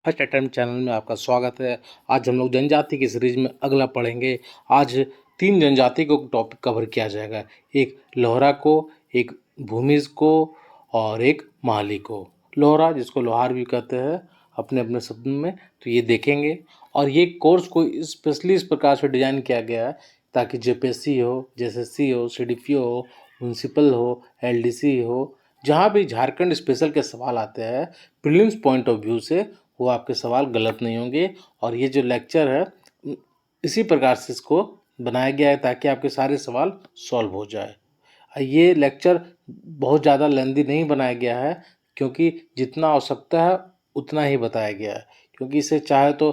First attempt channel में आपका स्वागत है। आज हम लोग जनजाति की सीरीज में अगला पढ़ेंगे। आज 3 जनजाति को टॉपिक कवर किया जाएगा, एक लोहरा को, एक भूमिज को और एक माली को। लोहरा जिसको लोहार भी कहते हैं अपने अपने शब्द में, तो ये देखेंगे। और ये कोर्स को स्पेशली इस प्रकार से डिज़ाइन किया गया है ताकि जेपीएससी हो, जेएसएससी हो, सीडीपीओ हो, म्यूनसिपल हो, एलडीसी हो, जहाँ भी झारखंड स्पेशल के सवाल आते हैं प्रीलिम्स पॉइंट ऑफ व्यू से, वो आपके सवाल गलत नहीं होंगे। और ये जो लेक्चर है इसी प्रकार से इसको बनाया गया है ताकि आपके सारे सवाल सॉल्व हो जाए। ये लेक्चर बहुत ज़्यादा लेंदी नहीं बनाया गया है क्योंकि जितना आवश्यकता है उतना ही बताया गया है, क्योंकि इसे चाहे तो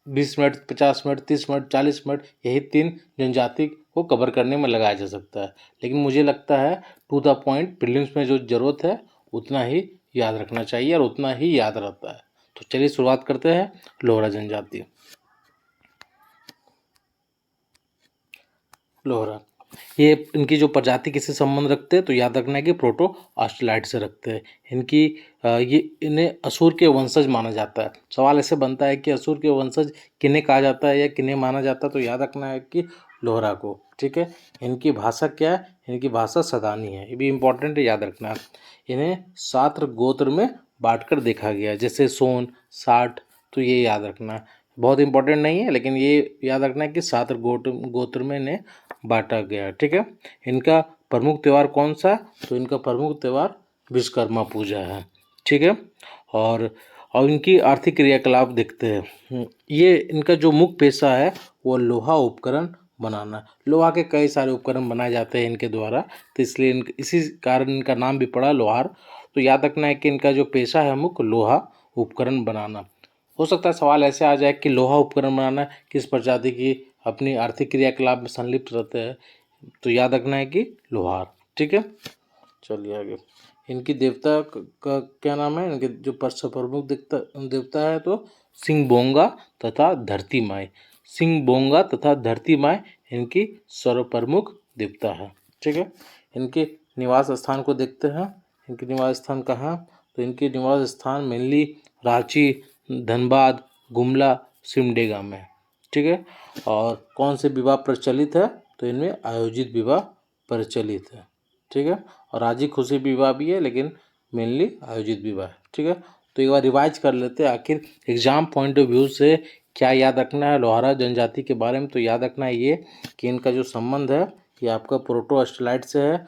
20 मिनट, 50 मिनट, 30 मिनट, 40 मिनट यही 3 जनजाति को कवर करने में लगाया जा सकता है। लेकिन मुझे लगता है टू द पॉइंट प्रीलिम्स में जो ज़रूरत है उतना ही याद रखना चाहिए और उतना ही याद रहता है। तो चलिए शुरुआत करते हैं। लोहरा जनजाति। लोहरा ये इनकी जो प्रजाति किससे संबंध रखते हैं तो याद रखना है कि प्रोटो ऑस्ट्रेलाइड से रखते हैं। इनकी ये इन्हें असुर के वंशज माना जाता है। सवाल ऐसे बनता है कि असुर के वंशज किन्हें कहा जाता है या किन्हें माना जाता है, तो याद रखना है कि लोहरा को। ठीक है। इनकी भाषा क्या है? इनकी भाषा सदानी है, ये भी इम्पोर्टेंट है, याद रखना है। इन्हें 7 गोत्र में बांटकर देखा गया है, जैसे सोन, साठ, तो ये याद रखना है। बहुत इंपॉर्टेंट नहीं है लेकिन ये याद रखना है कि 7 गोत्र में इन्हें बांटा गया। ठीक है। इनका प्रमुख त्यौहार कौन सा? तो इनका प्रमुख त्यौहार विश्वकर्मा पूजा है। ठीक है। और इनकी आर्थिक क्रियाकलाप देखते हैं। ये इनका जो मुख्य पेशा है वो लोहा उपकरण बनाना। लोहा के कई सारे उपकरण बनाए जाते हैं इनके द्वारा, तो इसलिए इसी कारण इनका नाम भी पड़ा लोहार। तो याद रखना है कि इनका जो पेशा है मुख्य लोहा उपकरण बनाना। हो सकता है सवाल ऐसे आ जाए कि लोहा उपकरण बनाना किस प्रजाति की अपनी आर्थिक क्रियाकलाप में संलिप्त रहते हैं, तो याद रखना है कि लोहार। ठीक है। चलिए आगे। इनकी देवता का क्या नाम है? इनके जो प्रमुख देवता है तो सिंह बोंगा तथा धरती माई। सिंह बोंगा तथा धरती माई इनकी सर्वप्रमुख देवता है। ठीक है। इनके निवास स्थान को देखते हैं। इनके निवास स्थान कहाँ? तो इनके निवास स्थान मेनली रांची, धनबाद, गुमला, सिमडेगा में। ठीक है। और कौन से विवाह प्रचलित है? तो इनमें आयोजित विवाह प्रचलित है। ठीक है। और राजी खुशी विवाह भी है लेकिन मेनली आयोजित विवाह है। ठीक है। तो एक बार रिवाइज कर लेते हैं आखिर एग्जाम पॉइंट ऑफ व्यू से क्या याद रखना है लोहारा जनजाति के बारे में। तो याद रखना है ये कि इनका जो संबंध है ये आपका प्रोटो ऑस्ट्रेलाइड से है,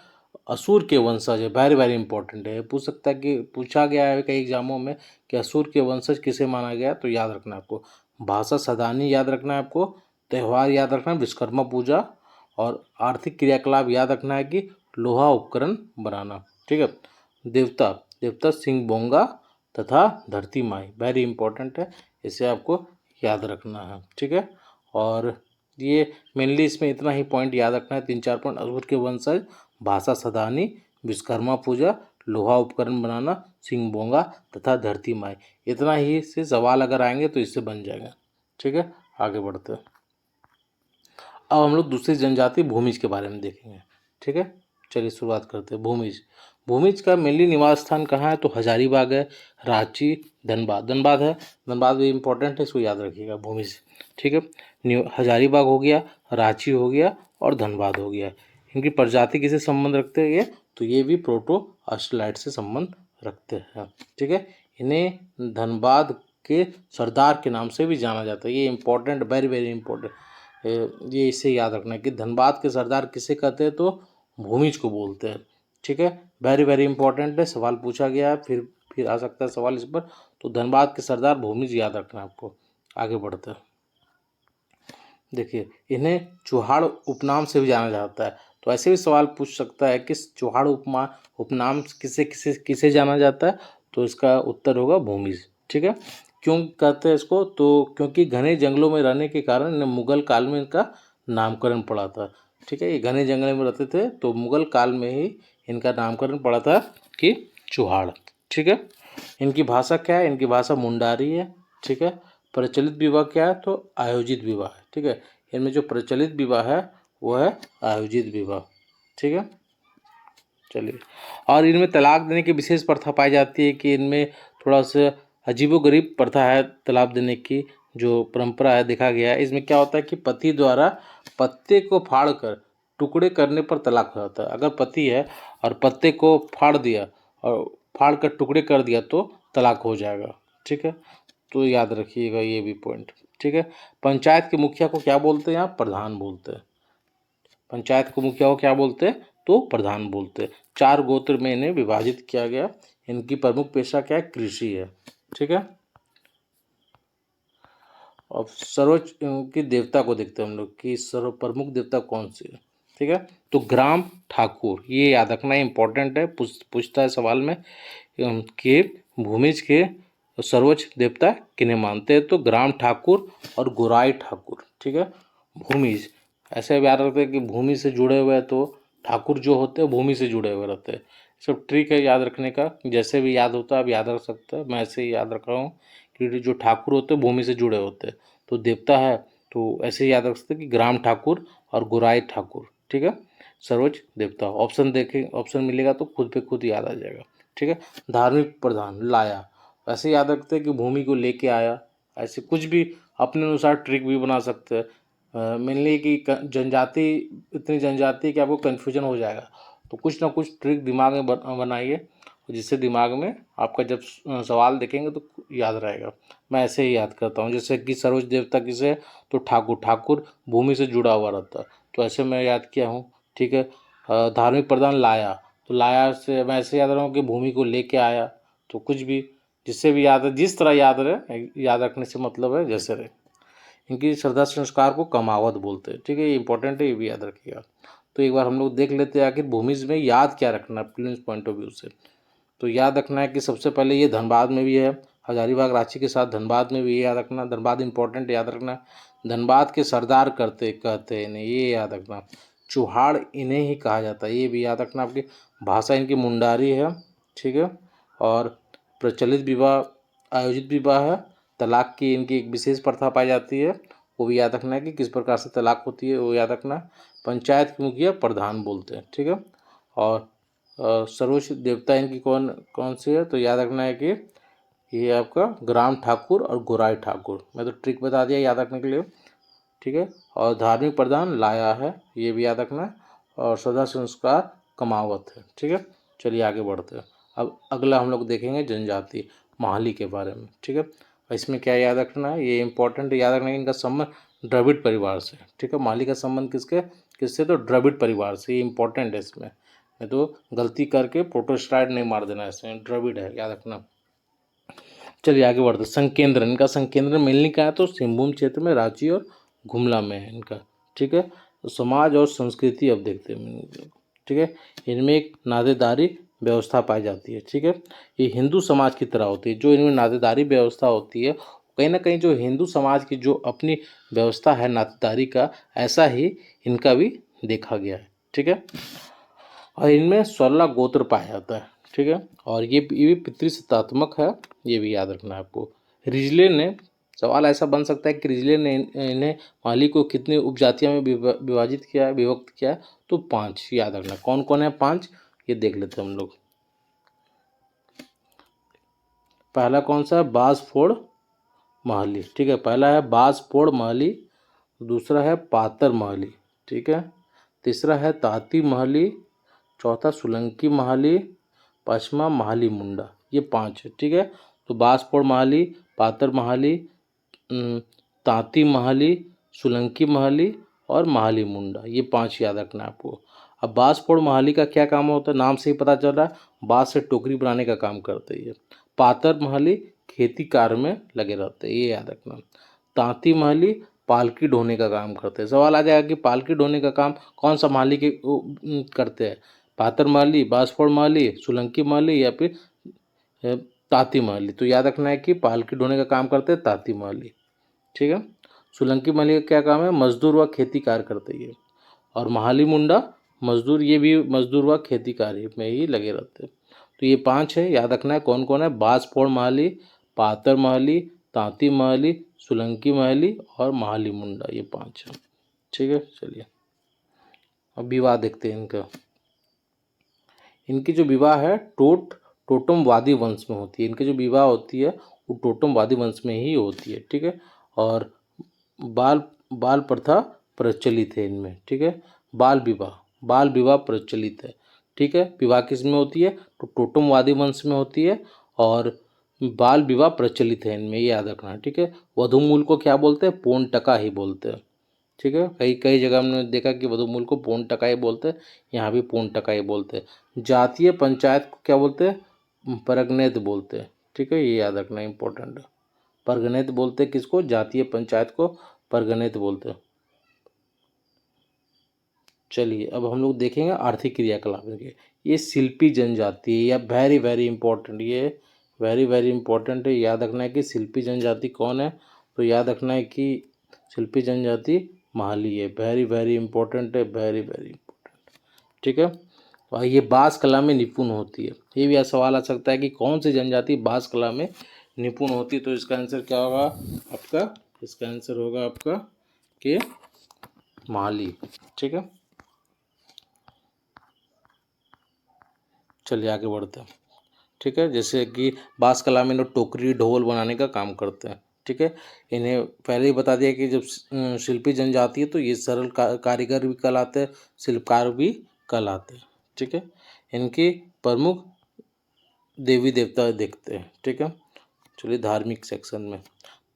असुर के वंशज है। वेरी वेरी इंपॉर्टेंट है, पूछ सकता है कि पूछा गया है कई एग्जामों में कि असुर के वंशज किसे माना गया, तो याद रखना है आपको। भाषा सदानी याद रखना है आपको। त्यौहार याद रखना है विश्वकर्मा पूजा। और आर्थिक क्रियाकलाप याद रखना है कि लोहा उपकरण बनाना। ठीक है। देवता देवता सिंह बोंगा तथा धरती माई, वेरी इंपॉर्टेंट है, इसे आपको याद रखना है। ठीक है। और ये मेनली इसमें इतना ही पॉइंट याद रखना है, 3-4 पॉइंट। असुर के वंशज, भाषा सदानी, विश्वकर्मा पूजा, लोहा उपकरण बनाना, सिंह बोंगा तथा धरती माई। इतना ही से सवाल अगर आएंगे तो इससे बन जाएगा। ठीक है। आगे बढ़ते हैं। अब हम लोग दूसरी जनजाति भूमिज के बारे में देखेंगे। ठीक है। चलिए शुरुआत करते हैं। भूमिज। भूमिज का मेनली निवास स्थान कहाँ है? तो हजारीबाग है, रांची, धनबाद है। धनबाद भी इंपॉर्टेंट है, इसको याद रखिएगा। भूमिज। ठीक है। हजारीबाग हो गया, रांची हो गया और धनबाद हो गया। इनकी प्रजाति किसे संबंध रखते हैं ये? तो ये भी प्रोटो ऑस्ट्रेलाइड से संबंध रखते हैं। ठीक है। इन्हें धनबाद के सरदार के नाम से भी जाना जाता है। ये इंपॉर्टेंट, वेरी वेरी इंपॉर्टेंट, ये इसे याद रखना है कि धनबाद के सरदार किसे कहते हैं? तो भूमिज को बोलते हैं। ठीक है। वेरी वेरी इंपॉर्टेंट है, सवाल पूछा गया है, फिर आ सकता है सवाल इस पर। तो धनबाद के सरदार भूमिज याद रखना है आपको। आगे बढ़ते हैं। देखिए, इन्हें चुहाड़ उपनाम से भी जाना जाता है। तो ऐसे भी सवाल पूछ सकता है कि चुहाड़ उपनाम किसे किसे किसे जाना जाता है? तो इसका उत्तर होगा भूमिज। ठीक है। क्यों कहते हैं इसको? तो क्योंकि घने जंगलों में रहने के कारण इन्हें मुगल काल में इनका नामकरण पड़ा था। ठीक है। ये घने जंगल में रहते थे तो मुगल काल में ही इनका नामकरण पड़ा था कि चुहाड़। ठीक है। इनकी भाषा क्या है? इनकी भाषा मुंडारी है। ठीक है। प्रचलित विवाह क्या है? तो आयोजित विवाह है। ठीक है। इनमें जो प्रचलित विवाह है वो है आयोजित विवाह। ठीक है। चलिए। और इनमें तलाक देने की विशेष प्रथा पाई जाती है कि इनमें थोड़ा सा अजीबोगरीब प्रथा है तलाक देने की जो परंपरा है, देखा गया है। इसमें क्या होता है कि पति द्वारा पत्ते को फाड़कर टुकड़े करने पर तलाक हो जाता है। अगर पति है और पत्ते को फाड़ दिया और फाड़ कर टुकड़े कर दिया तो तलाक हो जाएगा। ठीक है, तो याद रखिएगा ये भी पॉइंट। ठीक है, पंचायत के मुखिया को क्या बोलते हैं? यहाँ प्रधान बोलते हैं। पंचायत के मुखिया को क्या बोलते हैं? तो प्रधान बोलते हैं। 4 गोत्र में इन्हें विभाजित किया गया। इनकी प्रमुख पेशा क्या है? कृषि है। ठीक है, अब सर्वोच्च की देवता को देखते हैं हम लोग कि सर्व प्रमुख देवता कौन सी है। ठीक है, तो ग्राम ठाकुर, ये याद रखना इंपॉर्टेंट है, पूछता है सवाल में कि भूमिज के सर्वोच्च देवता किन्हें मानते हैं? तो ग्राम ठाकुर और गोराई ठाकुर। ठीक है, भूमिज ऐसे याद रखते हैं कि भूमि से जुड़े हुए हैं, तो ठाकुर जो होते हैं भूमि से जुड़े हुए रहते हैं। सब ट्रिक है याद रखने का, जैसे भी याद होता है आप याद रख सकते हैं। मैं ऐसे ही याद रख रहा हूँ कि जो ठाकुर होते हैं भूमि से जुड़े होते हैं, तो देवता है तो ऐसे ही याद रख सकते हैं कि ग्राम ठाकुर और गोराई ठाकुर। ठीक है, सर्वोच्च देवता। ऑप्शन देखें, ऑप्शन मिलेगा तो खुद पे खुद याद आ जाएगा। ठीक है, धार्मिक प्रधान लाया, ऐसे याद रखते हैं कि भूमि को लेके आया। ऐसे कुछ भी अपने अनुसार ट्रिक भी बना सकते हैं। मेनली कि जनजाति, इतनी जनजाति कि आपको कन्फ्यूजन हो जाएगा, तो कुछ ना कुछ ट्रिक दिमाग में बनाइए जिससे दिमाग में आपका जब सवाल देखेंगे तो याद रहेगा। मैं ऐसे ही याद करता हूँ, जैसे कि सर्वोच्च देवता किसे है? तो ठाकुर। ठाकुर भूमि से जुड़ा हुआ रहता है, तो ऐसे मैं याद किया हूँ। ठीक है, धार्मिक प्रधान लाया, तो लाया से मैं ऐसे याद रहा हूँ कि भूमि को लेके आया। तो कुछ भी जिससे भी याद है, जिस तरह याद रहे, याद रखने से मतलब है जैसे रहे। इनकी श्रद्धा संस्कार को कमावत बोलते हैं। ठीक है, ये इंपॉर्टेंट है, ये भी याद रखिएगा। तो एक बार हम लोग देख लेते हैं आखिर भूमिज में याद क्या रखना है प्रिलिम्स पॉइंट ऑफ व्यू से। तो याद रखना है कि सबसे पहले ये धनबाद में भी है, हजारीबाग रांची के साथ धनबाद में भी ये याद रखना। धनबाद इंपॉर्टेंट याद रखना। धनबाद के सरदार करते कहते हैं इन्हें, ये याद रखना। चुहाड़ इन्हें ही कहा जाता है, ये भी याद रखना। आपकी भाषा इनकी मुंडारी है। ठीक है, और प्रचलित विवाह आयोजित विवाह है। तलाक की इनकी एक विशेष प्रथा पाई जाती है, वो भी याद रखना है कि किस प्रकार से तलाक होती है, वो याद रखना। पंचायत के मुखिया प्रधान बोलते हैं। ठीक है, और सर्वोच्च देवता इनकी कौन कौन सी है? तो याद रखना है कि ये आपका ग्राम ठाकुर और गोराई ठाकुर। मैं तो ट्रिक बता दिया याद रखने के लिए। ठीक है, और धार्मिक प्रधान लाया है, ये भी याद रखना है। और श्रद्धा संस्कार कमावत है। ठीक है, चलिए आगे बढ़ते हैं। अब अगला हम लोग देखेंगे जनजाति माहली के बारे में। ठीक है, इसमें क्या याद रखना है? ये इंपॉर्टेंट याद रखना है कि इनका संबंध द्रविड़ परिवार से। ठीक है, माहली का संबंध किससे? तो द्रविड़ परिवार से। ये इंपॉर्टेंट है, इसमें नहीं तो गलती करके प्रोटोस्टाइड नहीं मार देना, इसमें द्रविड़ है, याद रखना। चलिए आगे बढ़ते। संकेंद्र, इनका संकेंद्र मेनली कहाँ है? तो सिंहभूम क्षेत्र में, रांची और गुमला में है इनका। ठीक है, तो समाज और संस्कृति अब देखते हैं। ठीक है, इनमें एक नातेदारी व्यवस्था पाई जाती है। ठीक है, ये हिंदू समाज की तरह होती है। जो इनमें नातेदारी व्यवस्था होती है, कहीं ना कहीं जो हिंदू समाज की जो अपनी व्यवस्था है नातेदारी का, ऐसा ही इनका भी देखा गया है। ठीक है, और इनमें 16 गोत्र पाया जाता है। ठीक है, और ये भी पितृसत्तात्मक है, ये भी याद रखना है आपको। रिजले ने, सवाल ऐसा बन सकता है कि रिजले ने इन्हें माली को कितनी उपजातियों में विभाजित किया है, विभक्त किया है? तो 5, याद रखना। कौन कौन है 5? ये देख लेते हैं हम लोग। पहला कौन सा है? बाजफोड़ महली। ठीक है, पहला है बाजफोड़ महली, दूसरा है पातर महली। ठीक है, तीसरा है ताती महली, चौथा सोलंकी महली, पाँचवा महाली मुंडा। ये 5 है। ठीक है, तो बांसपोड़ महली, पातर महली, तांती महली, सोलंकी महली और महाली मुंडा, ये 5 याद रखना है आपको। अब बांसपोड़ महली का क्या काम होता है? नाम से ही पता चल रहा है, बांस से टोकरी बनाने का काम करते हैं ये। पातर महली खेती कार्य में लगे रहते हैं, ये याद रखना। तांती महली पालकी ढोने का काम करते हैं। सवाल आ जाएगा कि पालकी ढोने का काम कौन सा महली के करते हैं? पातर महली, बांसफोड़ महली, सोलंकी महली या फिर ताती महली? तो याद रखना है कि पालकी ढोने का काम करते हैं ताती महली। ठीक है, सोलंकी महली का क्या काम है? मजदूर व खेती कार्य करते हैं। और महाली मुंडा मजदूर, ये भी मजदूर व खेती कार्य में ही लगे रहते हैं। तो ये 5 है, याद रखना है कौन कौन है। बांसफोड़ महली, पातर महली, तांती महली, सोलंकी महली और महाली मुंडा, ये 5 है। ठीक है, चलिए अब विवाह देखते हैं इनका। इनकी जो विवाह है टोटमवादी वंश में होती है। इनकी जो विवाह होती है वो टोटम वादी वंश में ही होती है, ठीक है। और बाल बाल प्रथा प्रचलित है इनमें, ठीक है। बाल विवाह प्रचलित है, ठीक है। विवाह किस में होती है, तो टोटम वादी वंश में होती है, और बाल विवाह प्रचलित है इनमें, ये याद रखना है, ठीक है। वधूमूल को क्या बोलते हैं, पौन टका ही बोलते हैं, ठीक है। कई कई जगह हमने देखा कि वधूमूल को पौन टका ही बोलते हैं, यहाँ भी पौन टका ही बोलते हैं। जातीय पंचायत को क्या बोलते हैं, परगनेत बोलते हैं, ठीक है। ये याद रखना इंपॉर्टेंट है। परगनेत बोलते हैं किसको, जातीय पंचायत को परगनेत बोलते हैं। चलिए अब हम लोग देखेंगे आर्थिक क्रियाकलाप के। ये शिल्पी जनजाति है, या वेरी वेरी इंपॉर्टेंट, ये वेरी वेरी इंपॉर्टेंट है। याद रखना है कि शिल्पी जनजाति कौन है, तो याद रखना है कि शिल्पी जनजाति महाली है। वेरी वेरी इंपॉर्टेंट है, वेरी वेरी इंपॉर्टेंट, ठीक है। और ये बांस कला में निपुण होती है। ये भी सवाल आ सकता है कि कौन सी जनजाति बांस कला में निपुण होती है, तो इसका आंसर क्या होगा आपका, इसका आंसर होगा आपका कि महाली, ठीक है। चलिए आगे बढ़ते हैं, ठीक है। जैसे कि बांस कला में लोग टोकरी ढोल बनाने का काम करते हैं, ठीक है। इन्हें पहले ही बता दिया कि जब शिल्पी जनजाति है तो ये सरल कारीगर भी कहलाते हैं, शिल्पकार भी कहलाते हैं, ठीक है। इनकी प्रमुख देवी देवता देखते हैं, ठीक है। चलिए धार्मिक सेक्शन में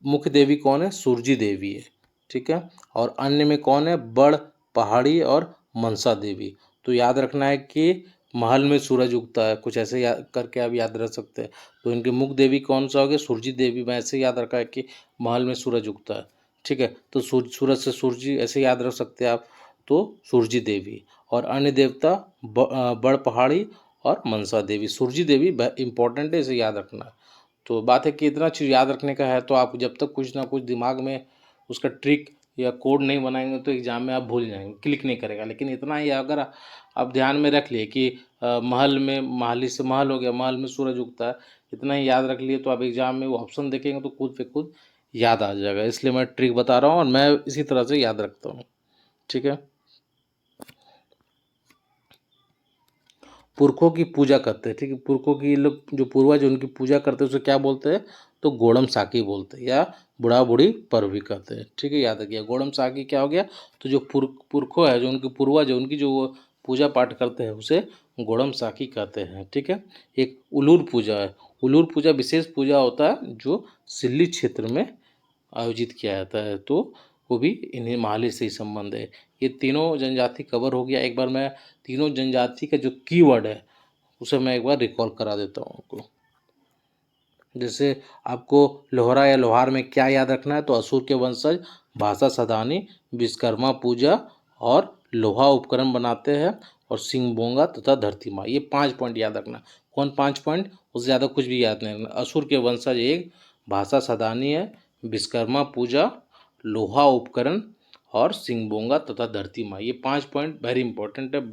मुख्य देवी कौन है, सूरजी देवी है, ठीक है। और अन्य में कौन है, बड़ पहाड़ी और मनसा देवी। तो याद रखना है कि महल में सूरज उगता है, कुछ ऐसे याद करके आप याद रख सकते हैं। तो इनके मुख्य देवी कौन सा हो गया, सूरजी देवी। मैं ऐसे याद रखा है कि महल में सूरज उगता है, ठीक है। तो सूरज से सूरजी ऐसे याद रख सकते हैं आप, तो सूरजी देवी। और अन्य देवता बड़ पहाड़ी और मनसा देवी। सूरजी देवी इंपॉर्टेंट है, इसे याद रखना है। तो बात है कि इतना चीज़ याद रखने का है, तो आप जब तक कुछ ना कुछ दिमाग में उसका ट्रिक या कोड नहीं बनाएंगे तो एग्ज़ाम में आप भूल जाएंगे, क्लिक नहीं करेगा। लेकिन इतना ही अगर आप ध्यान में रख लिए कि महल में, महाली से महल हो गया, महल में सूरज उगता है, इतना ही याद रख लिए तो आप एग्ज़ाम में वो ऑप्शन देखेंगे तो खुद पे खुद याद आ जाएगा। इसलिए मैं ट्रिक बता रहा हूँ और मैं इसी तरह से याद रखता हूँ, ठीक है। पुरखों की पूजा करते हैं, ठीक है। पुरखों की लोग जो पूर्वज उनकी पूजा करते हैं उसे क्या बोलते हैं, तो गोड़म साकी बोलते हैं, या बुढ़ा बूढ़ी पर्व भी कहते हैं, ठीक है। याद रखिए गोड़म साकी क्या हो गया, तो जो पुरखों है, जो उनके पूर्वज है, उनकी जो वो पूजा पाठ करते हैं उसे गोड़म साकी कहते हैं, ठीक है। एक उलूर पूजा है। उलूर पूजा विशेष पूजा होता है जो सिल्ली क्षेत्र में आयोजित किया जाता है, तो वो भी इन्हें माली से ही संबंध है। ये तीनों जनजाति कवर हो गया। एक बार मैं तीनों जनजाति का जो कीवर्ड है उसे मैं एक बार रिकॉल करा देता हूँ आपको। जैसे आपको लोहरा या लोहार में क्या याद रखना है, तो असुर के वंशज, भाषा सदानी, विश्वकर्मा पूजा और लोहा उपकरण बनाते हैं, और सिंगबोंगा तथा धरती माँ। ये 5 पॉइंट याद रखना। कौन 5 पॉइंट, उससे ज़्यादा कुछ भी याद नहीं रखना। असुर के वंशज एक, भाषा सदानी है, विश्वकर्मा पूजा, लोहा उपकरण और सिंगबोंगा तथा धरती माँ। ये 5 पॉइंट वेरी इंपॉर्टेंट है,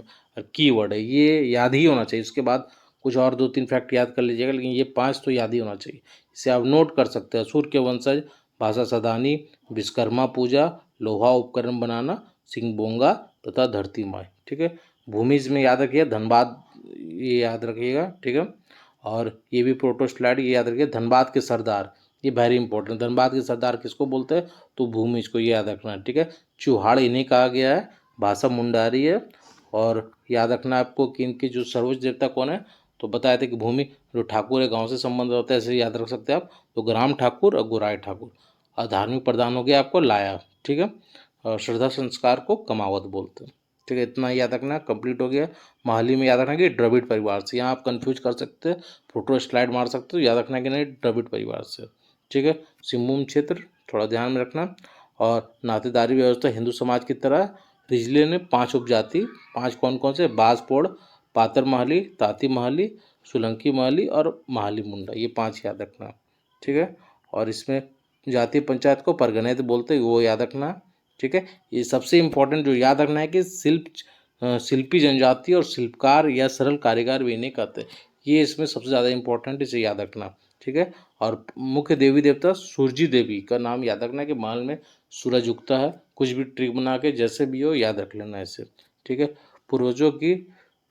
कीवर्ड है, ये याद ही होना चाहिए। उसके बाद कुछ और 2-3 फैक्ट याद कर लीजिएगा, लेकिन ये 5 तो याद ही होना चाहिए। इसे आप नोट कर सकते हैं। असुर के वंशज, भाषा सदानी, विश्वकर्मा पूजा, लोहा उपकरण बनाना, सिंगबोंगा तथा धरती माँ, ठीक है। भूमिज में याद रखिए धनबाद, ये याद रखिएगा, ठीक है। और ये भी प्रोटोस्लाइड, ये याद रखिए धनबाद के सरदार, ये वेरी इंपॉर्टेंट। धनबाद के सरदार किसको बोलते हैं, तो भूमिज को, ये याद रखना है, ठीक है। चुहाड़ इन्हें कहा गया है, भाषा मुंडारी है। और याद रखना है आपको कि इनके जो सर्वोच्च देवता कौन है, तो बताए थे कि भूमि जो ठाकुर है, गांव से संबंध होता है, ऐसे याद रख सकते हैं आप। तो ग्राम ठाकुर और गोराई ठाकुर। और धार्मिक प्रधान हो गया आपको लाया, ठीक है। और श्रद्धा संस्कार को कमावत बोलते हैं, ठीक है। इतना याद रखना, कंप्लीट हो गया। माहली में याद रखना कि द्रविड़ परिवार से, यहाँ आप कंफ्यूज कर सकते हैं, फोटो स्लाइड मार सकते हो, याद रखना कि नहीं द्रविड़ परिवार से, ठीक है। सिंहभूम क्षेत्र थोड़ा ध्यान में रखना। और नातेदारी व्यवस्था हिंदू समाज की तरह रिजले ने 5 उपजाति, 5 कौन कौन से, बाजपोड़, पातर महली, ताती महली, सोलंकी महली और महली मुंडा, ये 5 याद रखना, ठीक है। और इसमें जातीय पंचायत को परगनेत बोलते हैं, वो याद रखना, ठीक है। ये सबसे इम्पोर्टेंट जो याद रखना है कि शिल्पी जनजाति और शिल्पकार या सरल कारीगर भी इन्हें कहते हैं, ये इसमें सबसे ज़्यादा इंपॉर्टेंट, इसे याद रखना, ठीक है। और मुख्य देवी देवता सूरजी देवी का नाम याद रखना कि महल में सूरज उगता है। कुछ भी ट्रिक बना के जैसे भी हो याद रख लेना ऐसे, ठीक है। पूर्वजों की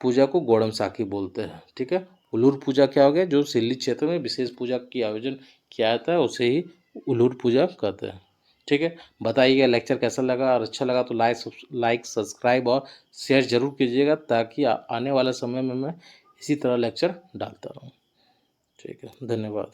पूजा को गोड़म साखी बोलते हैं, ठीक है। उलूर पूजा क्या हो गया, जो सिल्ली क्षेत्र में विशेष पूजा की आयोजन किया जाता है उसे ही उलूर पूजा कहते हैं। ठीक है, बताइएगा लेक्चर कैसा लगा, और अच्छा लगा तो लाइक सब्सक्राइब और शेयर ज़रूर कीजिएगा, ताकि आने वाले समय में मैं इसी तरह लेक्चर डालता रहूँ। ठीक है, धन्यवाद।